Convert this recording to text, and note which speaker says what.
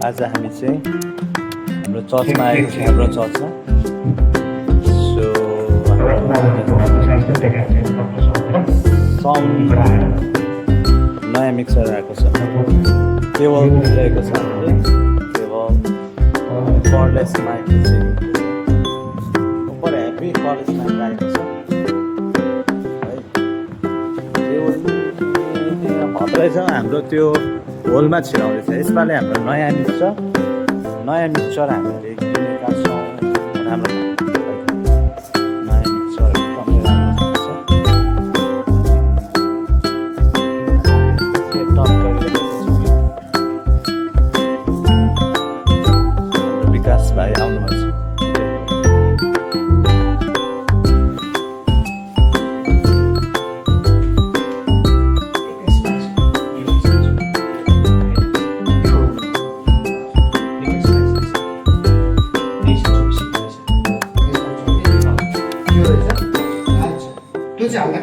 Speaker 1: आज हामी चाहिँ हाम्रो चर्चमा आएको छ, हाम्रो चर्चमा। सो साउन्ड नयाँ मिक्सर आएको छ, केबल ल्याएको छ हामीले, केबल कर्डलेस माइक चाहिँ super हेभी कर्डलेस माइक आएको छ है। केबल भत्रै छ, हाम्रो त्यो होलमा छिराउँदैछ। यसपालि हाम्रो नयाँ मिक्सर हामीले किनेका छौँ। राम्रो नयाँ मिक्सर एकदमै राम्रो छ। विकास भाइ आउनुभएको छ।
Speaker 2: त्यो चाहिँ हामीलाई